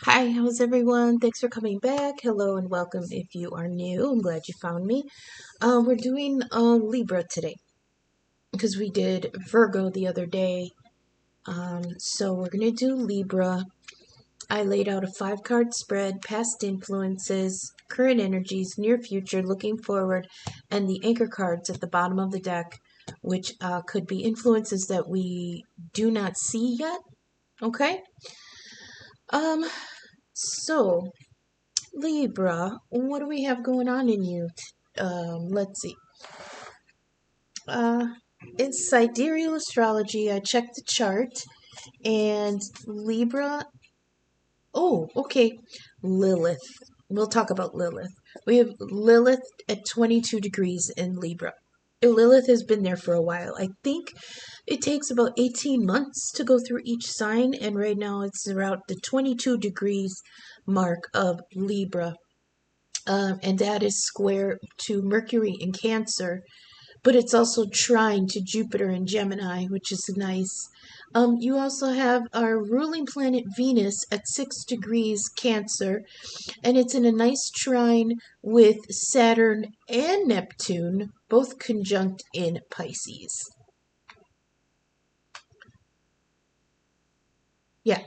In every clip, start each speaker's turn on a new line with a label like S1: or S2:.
S1: Hi, how's everyone? Thanks for coming back. Hello and welcome if you are new. I'm glad you found me. We're doing Libra today because we did Virgo the other day. So we're going to do Libra. I laid out a 5 card spread, past influences, current energies, near future, looking forward, and the anchor cards at the bottom of the deck, which could be influences that we do not see yet. Okay? Um, so Libra, what do we have going on in you? Let's see. Uh, it's sidereal astrology. I checked the chart, and Libra. Oh, okay. Lilith. We'll talk about Lilith. We have Lilith at 22 degrees in Libra. Lilith has been there for a while. I think it takes about 18 months to go through each sign, and right now it's around the 22 degrees mark of Libra. And that is square to Mercury in Cancer, but it's also trine to Jupiter in Gemini, which is nice. You also have our ruling planet Venus at 6 degrees Cancer, and it's in a nice trine with Saturn and Neptune, both conjunct in Pisces. Yeah,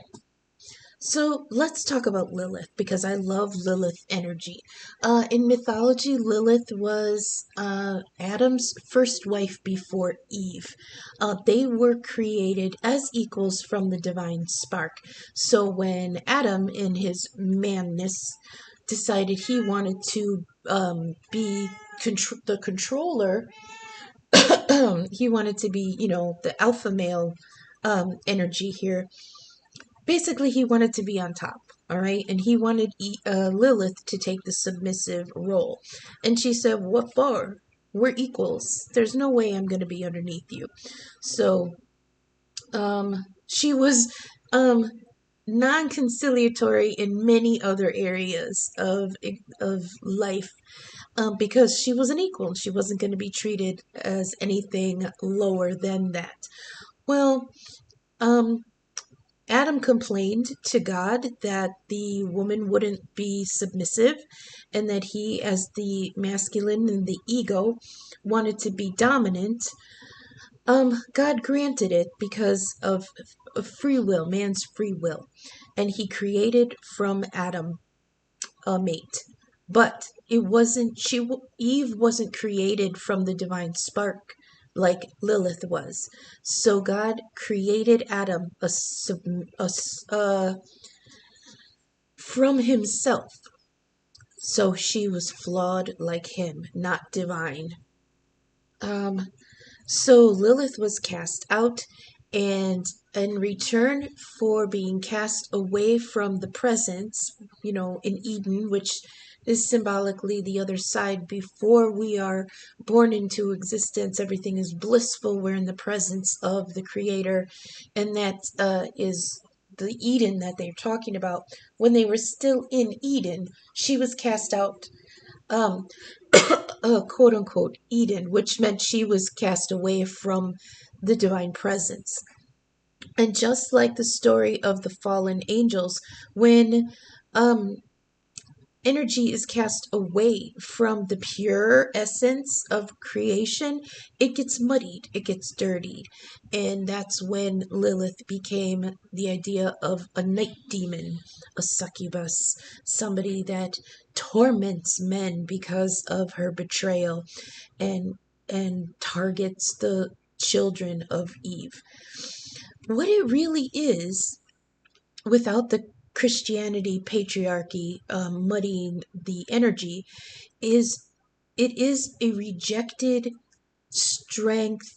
S1: so let's talk about Lilith because I love Lilith energy. In mythology, Lilith was Adam's first wife before Eve. They were created as equals from the divine spark. So when Adam, in his manness, decided he wanted to be the controller, he wanted to be, the alpha male energy here. Basically, he wanted to be on top, all right? And he wanted Lilith to take the submissive role. And she said, "What for? We're equals. There's no way I'm going to be underneath you." So she was um, non conciliatory in many other areas of life. Because she was an equal. She wasn't going to be treated as anything lower than that. Well, um, Adam complained to God that the woman wouldn't be submissive and that he, as the masculine and the ego, wanted to be dominant. God granted it because of free will, man's free will. And he created from Adam a mate. But it wasn't, Eve wasn't created from the divine spark like Lilith was. So God created Adam from himself. So she was flawed like him, not divine. Um, so Lilith was cast out, and in return for being cast away from the presence, in Eden, which is symbolically the other side, before we are born into existence, everything is blissful. We're in the presence of the Creator, and that is the Eden that they're talking about. When they were still in Eden, she was cast out, um, quote unquote Eden, which meant she was cast away from the divine presence. And just like the story of the fallen angels, when um, energy is cast away from the pure essence of creation, it gets muddied, it gets dirtied. And that's when Lilith became the idea of a night demon, a succubus, somebody that torments men because of her betrayal and targets the children of Eve. What it really is, without the Christianity patriarchy muddying the energy, is it is a rejected strength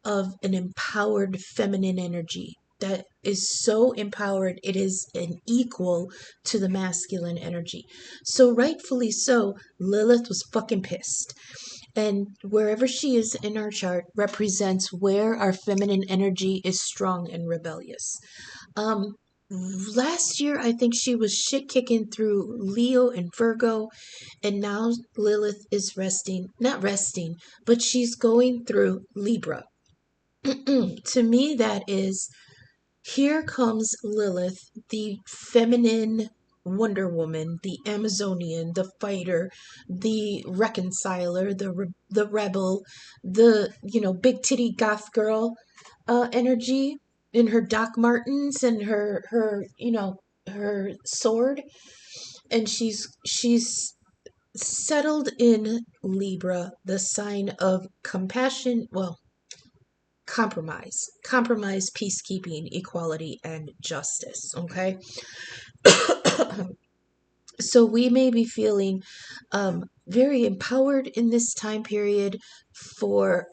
S1: of an empowered feminine energy that is so empowered it is an equal to the masculine energy. So rightfully so, Lilith was fucking pissed. And wherever she is in our chart represents where our feminine energy is strong and rebellious. Um, Last year, I think she was shit kicking through Leo and Virgo, and now Lilith is not resting, but she's going through Libra. To me, that is Here comes Lilith, the feminine Wonder Woman, the Amazonian, the fighter, the reconciler, the rebel, the big titty goth girl energy in her Doc Martens and her sword, and she's settled in Libra, the sign of compassion. Well, compromise, peacekeeping, equality, and justice. Okay. So we may be feeling very empowered in this time period for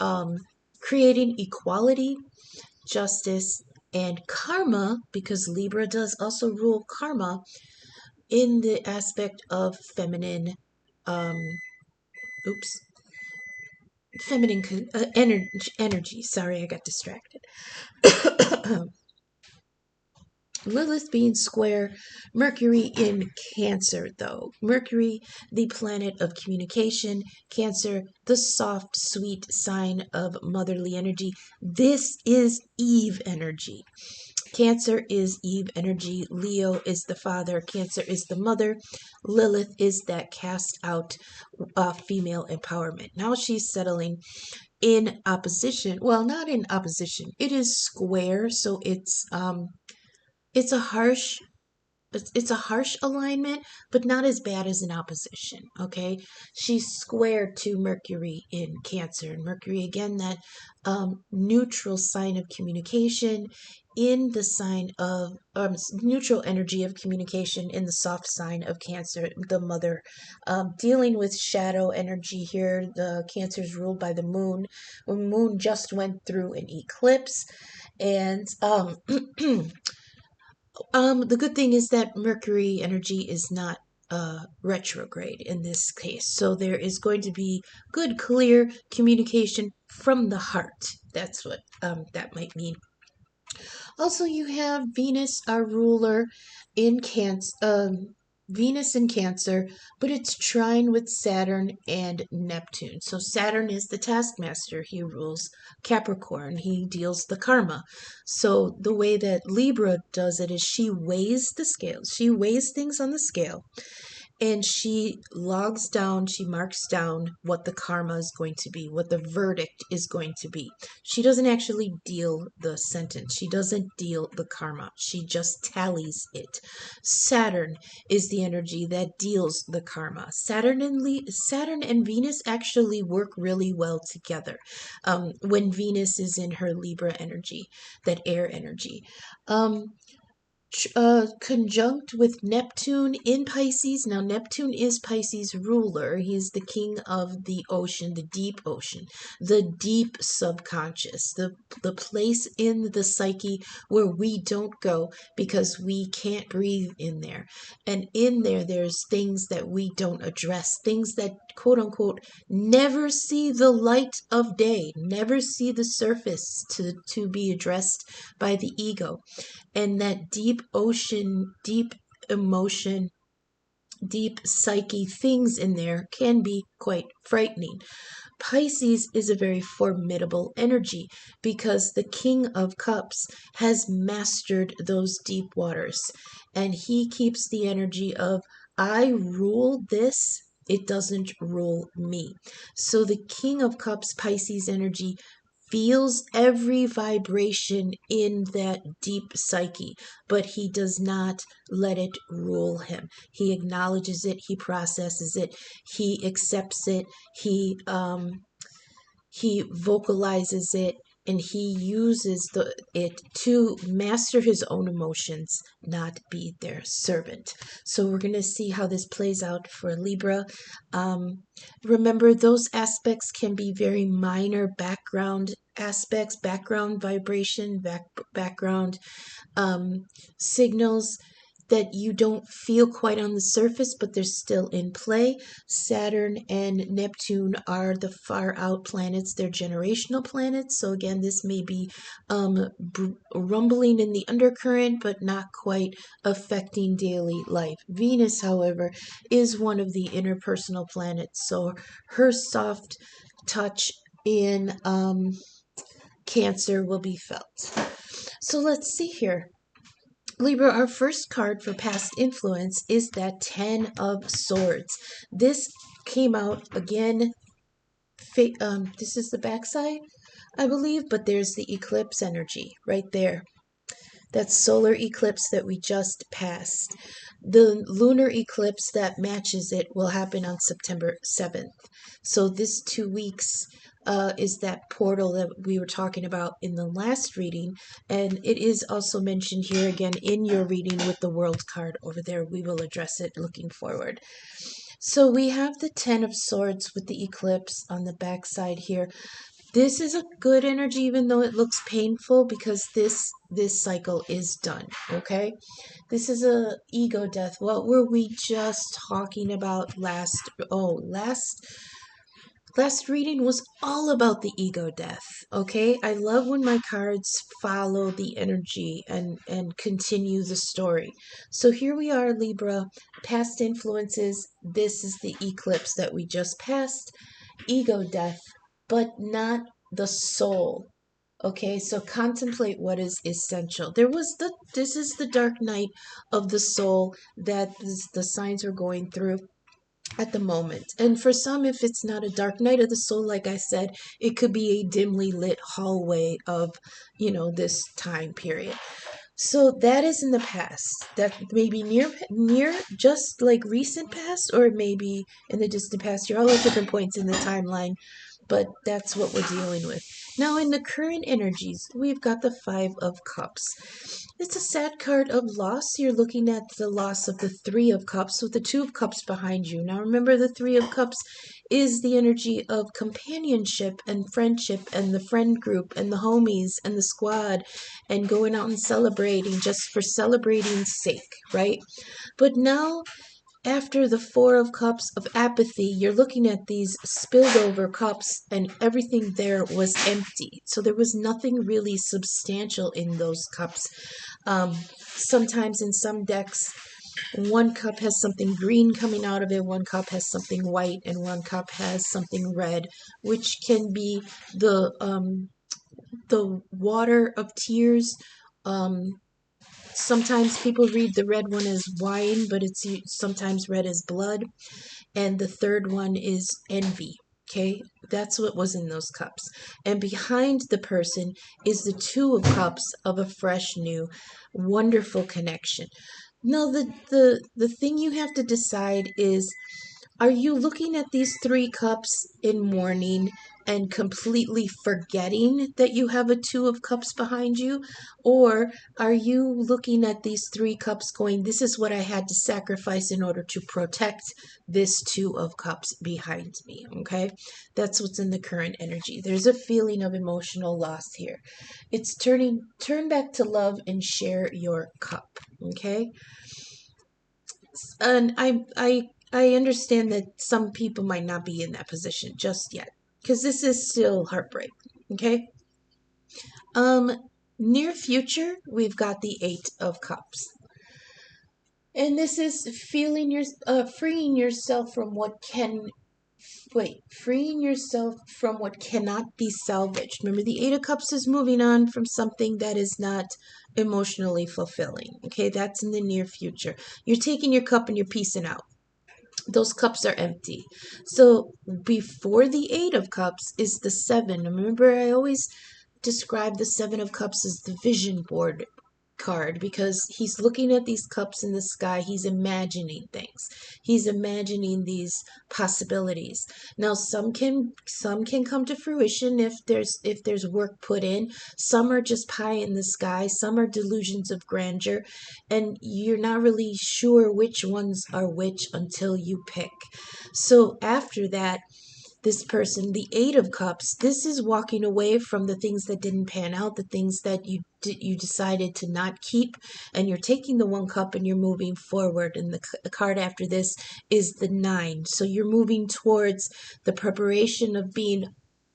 S1: creating equality, justice, and karma, because Libra does also rule karma in the aspect of feminine, um, oops, feminine energy. Sorry, I got distracted. Lilith being square Mercury in Cancer, though. Mercury, the planet of communication. Cancer, the soft, sweet sign of motherly energy. This is Eve energy. Cancer is Eve energy. Leo is the father. Cancer is the mother. Lilith is that cast out female empowerment. Now she's settling in opposition. Well, not in opposition. It is square, so it's a harsh it's a harsh alignment, but not as bad as an opposition. Okay, she's square to Mercury in Cancer, and Mercury again, that neutral sign of communication in the sign of neutral energy of communication in the soft sign of Cancer, the mother, dealing with shadow energy here. The Cancer is ruled by the moon. The moon just went through an eclipse, and the good thing is that Mercury energy is not retrograde in this case. So there is going to be good, clear communication from the heart. That's what that might mean. Also, you have Venus, our ruler, in Cancer. Venus in Cancer, but it's trine with Saturn and Neptune. So Saturn is the taskmaster. He rules Capricorn. He deals the karma. So the way that Libra does it is she weighs the scales. She weighs things on the scale, and she logs down, she marks down what the karma is going to be, what the verdict is going to be. She doesn't actually deal the sentence, she doesn't deal the karma, she just tallies it. Saturn is the energy that deals the karma. Saturn and Venus actually work really well together when Venus is in her Libra energy, that air energy. Conjunct with Neptune in Pisces. Now, Neptune is Pisces' ruler. He's the king of the ocean, the deep subconscious, the place in the psyche where we don't go because we can't breathe in there. And in there, there's things that we don't address, things that, quote unquote, never see the light of day, never see the surface to be addressed by the ego. And that deep ocean, deep emotion, deep psyche things in there can be quite frightening. Pisces is a very formidable energy because the King of Cups has mastered those deep waters, and he keeps the energy of, I rule this, it doesn't rule me. So the King of Cups, Pisces energy, feels every vibration in that deep psyche, but he does not let it rule him. He acknowledges it, he processes it, he accepts it, he vocalizes it, and he uses it to master his own emotions, not be their servant. So we're going to see how this plays out for Libra. Remember, those aspects can be very minor background aspects, background vibration, background signals that you don't feel quite on the surface, but they're still in play. Saturn and Neptune are the far out planets. They're generational planets. So again, this may be rumbling in the undercurrent, but not quite affecting daily life. Venus, however, is one of the interpersonal planets. So her soft touch in Cancer will be felt. So let's see here. Libra, our first card for past influence is that 10 of Swords. This came out again. This is the backside, I believe, but there's the eclipse energy right there. That solar eclipse that we just passed. The lunar eclipse that matches it will happen on September 7th. So this 2 weeks is that portal that we were talking about in the last reading. And it is also mentioned here again in your reading with the world card over there. We will address it looking forward. So we have the 10 of Swords with the eclipse on the back side here. This is a good energy, even though it looks painful, because this cycle is done. Okay, this is a ego death. What were we just talking about last? Oh, last reading was all about the ego death. Okay, I love when my cards follow the energy and continue the story. So here we are, Libra. Past influences. This is the eclipse that we just passed. Ego death, but not the soul. Okay, so contemplate what is essential. This is the dark night of the soul that the signs are going through at the moment. And for some, if it's not a dark night of the soul, like I said, it could be a dimly lit hallway of, this time period. So that is in the past. That may be near, just like recent past, or maybe in the distant past. You're all at different points in the timeline, but that's what we're dealing with. Now, in the current energies, we've got the Five of Cups. It's a sad card of loss. You're looking at the loss of the Three of Cups with the Two of Cups behind you. Now, remember, the Three of Cups is the energy of companionship and friendship and the friend group and the homies and the squad and going out and celebrating just for celebrating's sake, right? But now, after the Four of Cups of apathy, you're looking at these spilled over cups and everything there was empty. So there was nothing really substantial in those cups. Sometimes in some decks, one cup has something green coming out of it, one cup has something white, and one cup has something red, which can be the water of tears. Sometimes people read the red one as wine, but it's sometimes read as blood. And the third one is envy. Okay, that's what was in those cups. And behind the person is the Two of Cups of a fresh, new, wonderful connection. Now, the thing you have to decide is, are you looking at these three cups in mourning and completely forgetting that you have a Two of Cups behind you? Or are you looking at these three cups going, this is what I had to sacrifice in order to protect this Two of Cups behind me? Okay, that's what's in the current energy. There's a feeling of emotional loss here. It's turn back to love and share your cup. Okay, and I understand that some people might not be in that position just yet, because this is still heartbreak. Okay. Um, Near future, we've got the Eight of Cups, and this is freeing yourself from what can freeing yourself from what cannot be salvaged. Remember, the Eight of Cups is moving on from something that is not emotionally fulfilling. Okay, that's in the near future. You're taking your cup and you're peacing out. Those cups are empty. So before the Eight of Cups is the Seven. Remember, I always describe the Seven of Cups as the vision board card, because he's looking at these cups in the sky. He's imagining things. He's imagining these possibilities. Now, some can come to fruition if there's work put in. Some are just pie in the sky. Some are delusions of grandeur, and you're not really sure which ones are which until you pick. So after that, this person, the Eight of Cups, this is walking away from the things that didn't pan out, the things that you decided to not keep, and you're taking the one cup and you're moving forward. And the card after this is the Nine. So you're moving towards the preparation of being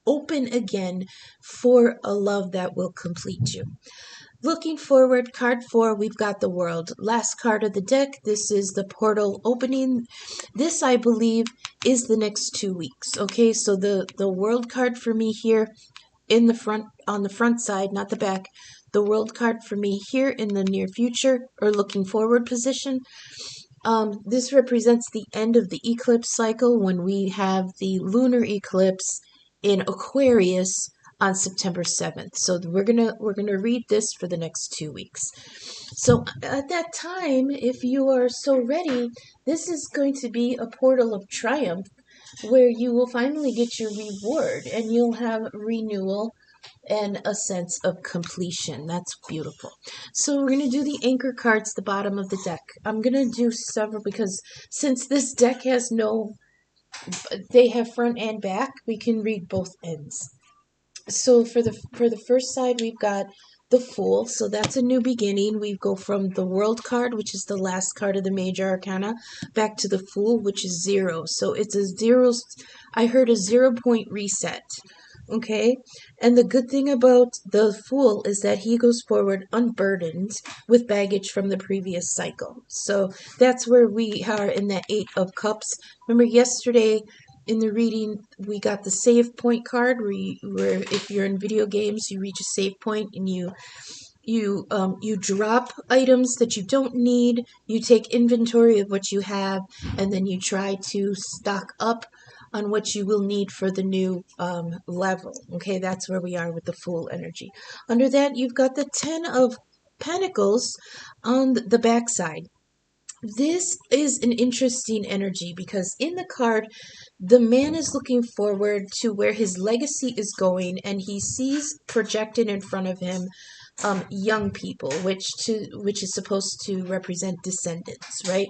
S1: open again for a love that will complete you. Looking forward, card 4, we've got the World. Last card of the deck, this is the portal opening. This, I believe, is the next 2 weeks. Okay, so the World card for me here in the front, on the front side, not the back, the world card for me here in the near future or looking forward position. This represents the end of the eclipse cycle when we have the lunar eclipse in Aquarius on September 7th. So we're gonna read this for the next 2 weeks. So at that time, if you are so ready, this is going to be a portal of triumph where you will finally get your reward and you'll have renewal and a sense of completion. That's beautiful. So we're going to do the anchor cards, the bottom of the deck. I'm going to do several because since this deck has they have front and back, we can read both ends. So for the first side, we've got the Fool. So that's a new beginning. We go from the World card, which is the last card of the Major Arcana, back to the Fool, which is 0. So it's a 0. I heard a 0-point reset. Okay, and the good thing about the Fool is that he goes forward unburdened with baggage from the previous cycle. So that's where we are in that 8 of Cups. Remember yesterday in the reading, we got the save point card where if you're in video games, you reach a save point and you drop items that you don't need, you take inventory of what you have, and then you try to stock up on what you will need for the new level. Okay, that's where we are with the Fool energy. Under that, you've got the 10 of Pentacles on the backside. This is an interesting energy because in the card, the man is looking forward to where his legacy is going, and he sees projected in front of him young people, which is supposed to represent descendants, right?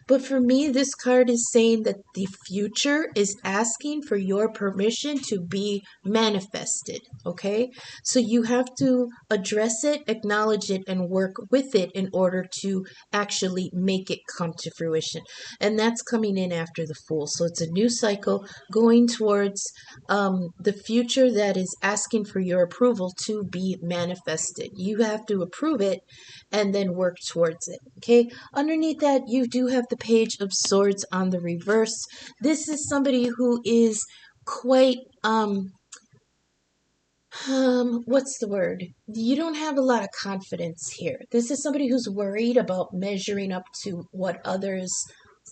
S1: But for me, this card is saying that the future is asking for your permission to be manifested, okay? So you have to address it, acknowledge it, and work with it in order to actually make it come to fruition. And that's coming in after the Fool. So it's a new cycle going towards the future that is asking for your approval to be manifested. You have to approve it and then work towards it. Okay. Underneath that, you do have the Page of Swords on the reverse. This is somebody who is quite what's the word? You don't have a lot of confidence here. This is somebody who's worried about measuring up to what others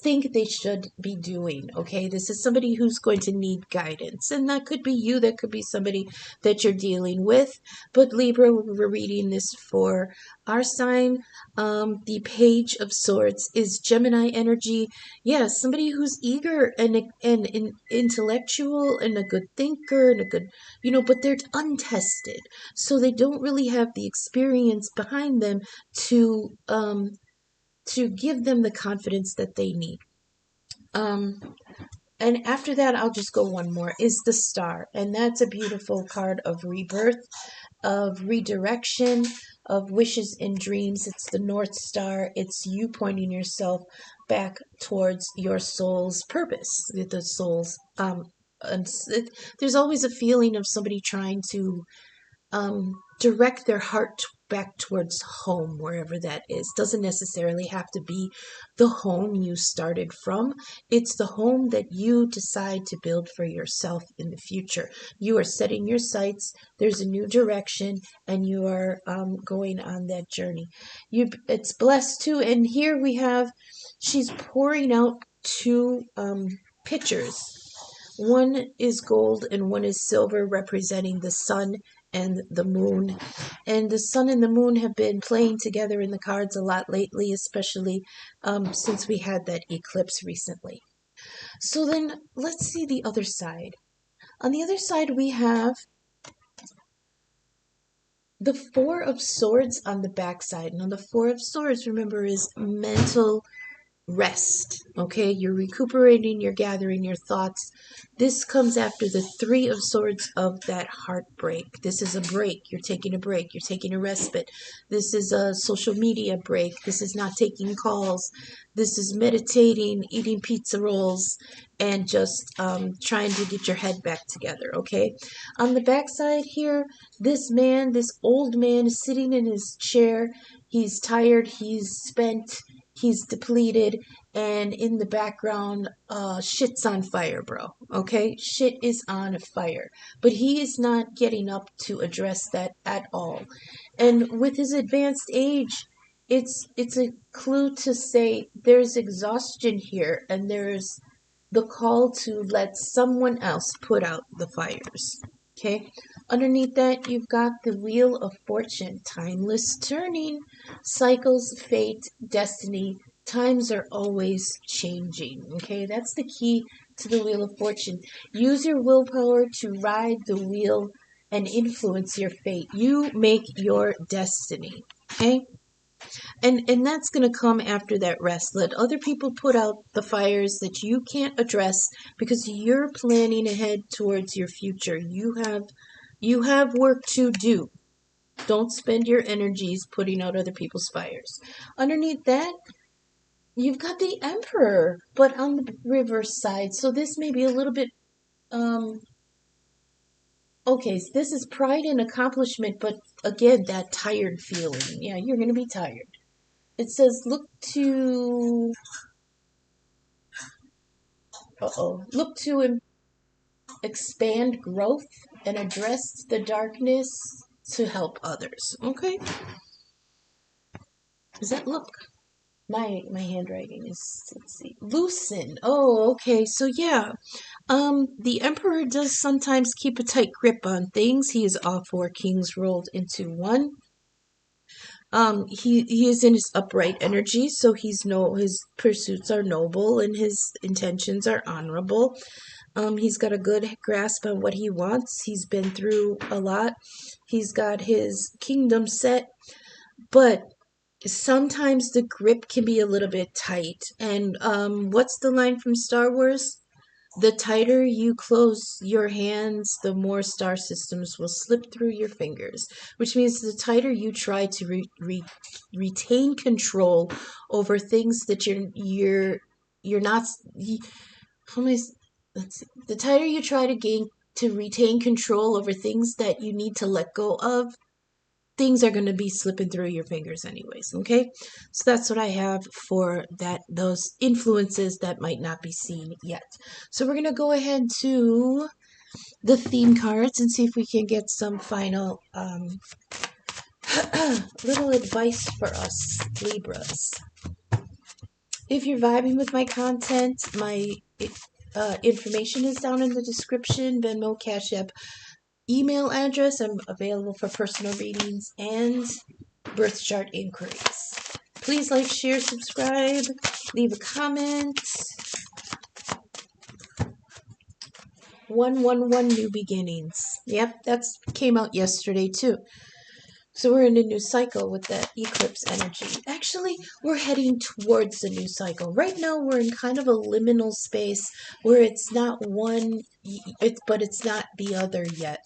S1: think they should be doing. Okay, this is somebody who's going to need guidance, and that could be you, that could be somebody that you're dealing with. But Libra, we're reading this for our sign. The Page of Swords is Gemini energy. Yeah, somebody who's eager and intellectual and a good thinker and a good, but they're untested, so they don't really have the experience behind them to give them the confidence that they need. And after that, I'll just go one more, is the Star. And that's a beautiful card of rebirth, of redirection, of wishes and dreams. It's the North Star. It's you pointing yourself back towards your soul's purpose, the soul's, there's always a feeling of somebody trying to direct their heart back towards home, wherever that is. Doesn't necessarily have to be the home you started from. It's the home that you decide to build for yourself in the future. You are setting your sights. There's a new direction, and you are going on that journey. It's blessed too. And here we have, she's pouring out two pitchers. One is gold and one is silver, representing the sun and the moon. And the sun and the moon have been playing together in the cards a lot lately, especially since we had that eclipse recently. So then let's see the other side. On the other side, we have the Four of Swords on the backside. Now, the Four of Swords, remember, is mental rest. Okay, you're recuperating, you're gathering your thoughts. This comes after the Three of Swords of that heartbreak. This is a break. You're taking a break. You're taking a respite. This is a social media break. This is not taking calls. This is meditating, eating pizza rolls, and just trying to get your head back together. Okay, on the backside here, this old man is sitting in his chair. He's tired. He's spent. he's depleted, and in the background, shit's on fire, bro. Okay? Shit is on fire. But he is not getting up to address that at all. And with his advanced age, it's a clue to say there's exhaustion here, and there's the call to let someone else put out the fires. Okay? Underneath that, you've got the Wheel of Fortune, timeless turning, cycles, fate, destiny. Times are always changing. Okay? That's the key to the Wheel of Fortune. Use your willpower to ride the wheel and influence your fate. You make your destiny. Okay? And that's going to come after that rest. Let other people put out the fires that you can't address because you're planning ahead towards your future. You have work to do. Don't spend your energies putting out other people's fires. Underneath that, you've got the Emperor, but on the reverse side. So this may be a little bit okay, so this is pride and accomplishment, but again, that tired feeling. Yeah, you're going to be tired. It says, look to expand growth and address the darkness to help others. Okay? Does that look? My handwriting is, let's see, loosen. Oh, okay. So yeah, the Emperor does sometimes keep a tight grip on things. He is all four kings rolled into one. He is in his upright energy, so his pursuits are noble and his intentions are honorable. He's got a good grasp on what he wants. He's been through a lot. He's got his kingdom set, but sometimes the grip can be a little bit tight. And what's the line from Star Wars? The tighter you close your hands, the more star systems will slip through your fingers, which means the tighter you try to retain control over things that you're not. How many? Let's see. The tighter you try to retain control over things that you need to let go of, things are going to be slipping through your fingers anyways. Okay, so that's what I have for those influences that might not be seen yet. So we're going to go ahead to the theme cards and see if we can get some final little advice for us Libras. If you're vibing with my content, my information is down in the description. Venmo, Cash App, email address. I'm available for personal readings and birth chart inquiries. Please like, share, subscribe, leave a comment. 111 New Beginnings. Yep, that came out yesterday too. So we're in a new cycle with that eclipse energy. Actually, we're heading towards the new cycle. Right now, we're in kind of a liminal space where it's not one, but it's not the other yet.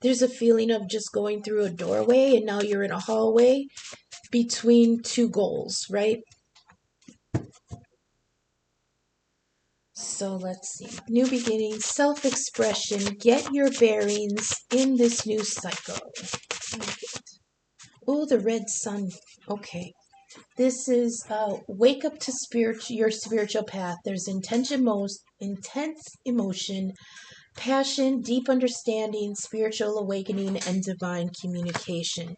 S1: There's a feeling of just going through a doorway and now you're in a hallway between two goals, right? So let's see. New beginnings, self-expression, get your bearings in this new cycle. Oh, the red sun. Okay. This is wake up to your spiritual path. There's intense emotion, passion, deep understanding, spiritual awakening, and divine communication.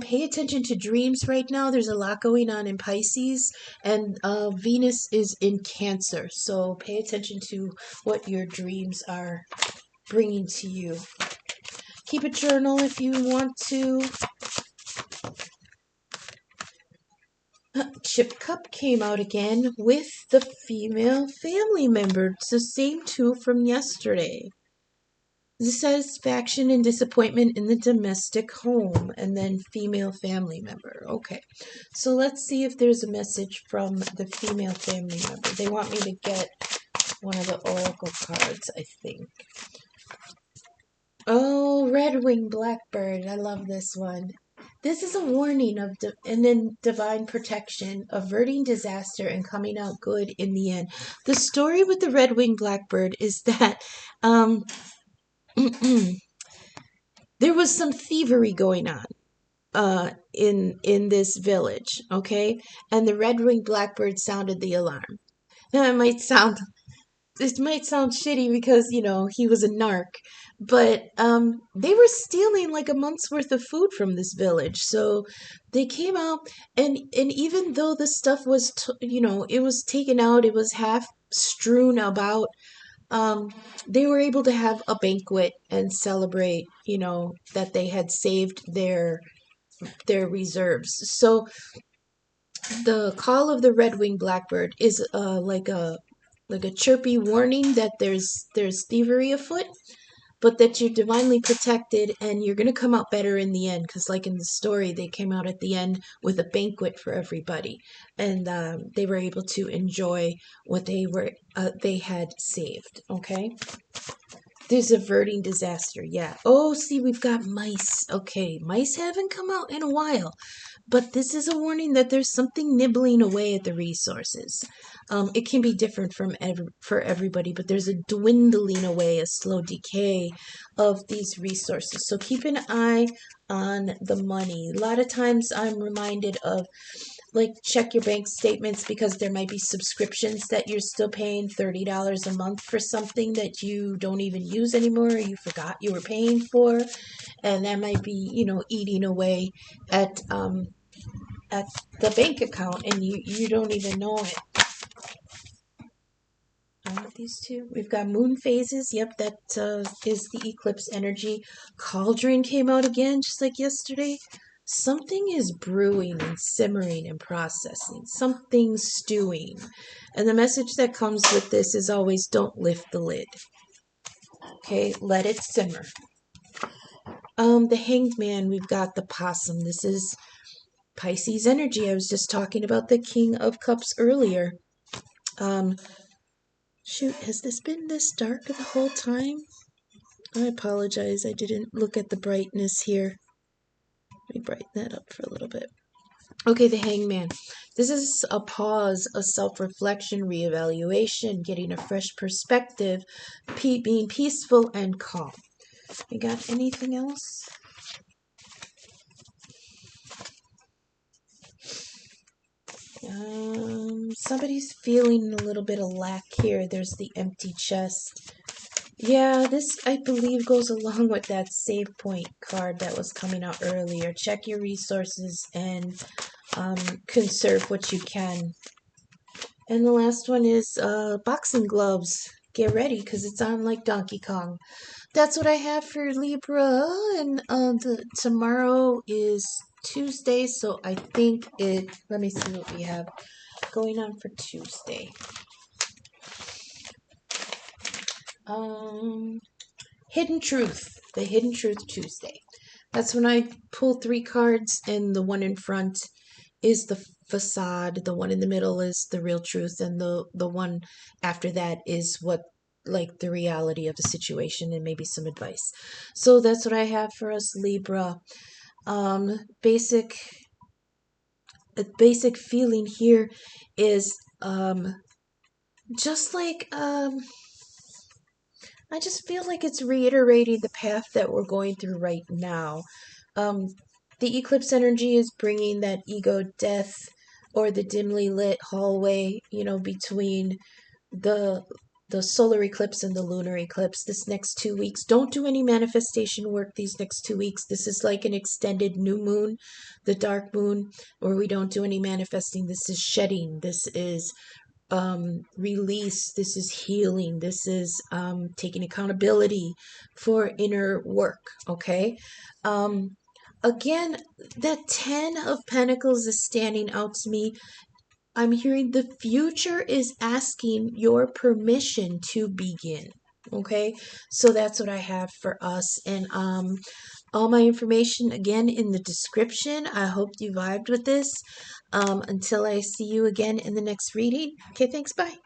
S1: Pay attention to dreams right now. There's a lot going on in Pisces, and Venus is in Cancer. So pay attention to what your dreams are bringing to you. Keep a journal if you want to. Chip Cup came out again with the female family member. It's the same two from yesterday. Dissatisfaction and disappointment in the domestic home, and then female family member. Okay, so let's see if there's a message from the female family member. They want me to get one of the oracle cards, I think. Oh, red-winged blackbird. I love this one. This is a warning of and then divine protection, averting disaster and coming out good in the end. The story with the red-winged blackbird is that there was some thievery going on. in this village, okay? And the red-winged blackbird sounded the alarm. Now it might sound shitty because he was a narc, but they were stealing like a month's worth of food from this village. So they came out, and even though the stuff was it was taken out, it was half strewn about. um they were able to have a banquet and celebrate that they had saved their reserves. So the call of the red-winged blackbird is like a chirpy warning that there's thievery afoot, but that you're divinely protected and you're going to come out better in the end, because like in the story they came out at the end with a banquet for everybody, and they were able to enjoy what they had saved. Okay. There's averting disaster. Yeah. Oh, see, we've got mice. Okay, mice haven't come out in a while, but this is a warning that there's something nibbling away at the resources. It can be different for everybody, but there's a dwindling away, a slow decay of these resources. So keep an eye on the money. A lot of times I'm reminded of, like, check your bank statements, because there might be subscriptions that you're still paying $30 a month for something that you don't even use anymore, or you forgot you were paying for, and that might be eating away at at the bank account, and you don't even know it. These two. We've got moon phases. Yep, that is the eclipse energy. Cauldron came out again, just like yesterday. Something is brewing and simmering and processing. Something's stewing. And the message that comes with this is always, don't lift the lid. Okay, let it simmer. The Hanged Man, we've got the possum. This is Pisces energy. I was just talking about the King of Cups earlier. Shoot, has this been this dark the whole time? I apologize, I didn't look at the brightness here. Let me brighten that up for a little bit. Okay, the Hangman. This is a pause, a self-reflection, reevaluation, getting a fresh perspective, being peaceful and calm. You got anything else? Somebody's feeling a little bit of lack here. There's the empty chest. Yeah, this, I believe, goes along with that save point card that was coming out earlier. Check your resources and conserve what you can. And the last one is boxing gloves. Get ready, because it's on like Donkey Kong. That's what I have for Libra. And tomorrow is Tuesday, so I think let me see what we have going on for Tuesday. Hidden Truth. The Hidden Truth Tuesday. That's when I pull 3 cards, and the one in front is the facade, the one in the middle is the real truth, and the one after that is what, like, the reality of the situation and maybe some advice. So that's what I have for us, Libra. Basic feeling here is just like I just feel like it's reiterating the path that we're going through right now. The eclipse energy is bringing that ego death, or the dimly lit hallway, between the solar eclipse and the lunar eclipse this next 2 weeks. Don't do any manifestation work these next 2 weeks. This is like an extended new moon, the dark moon, where we don't do any manifesting. This is shedding. This is release. This is healing. This is taking accountability for inner work. Okay. Again, that 10 of Pentacles is standing out to me. I'm hearing the future is asking your permission to begin. Okay, so that's what I have for us. And all my information again in the description. I hope you vibed with this. Until I see you again in the next reading. Okay, thanks. Bye.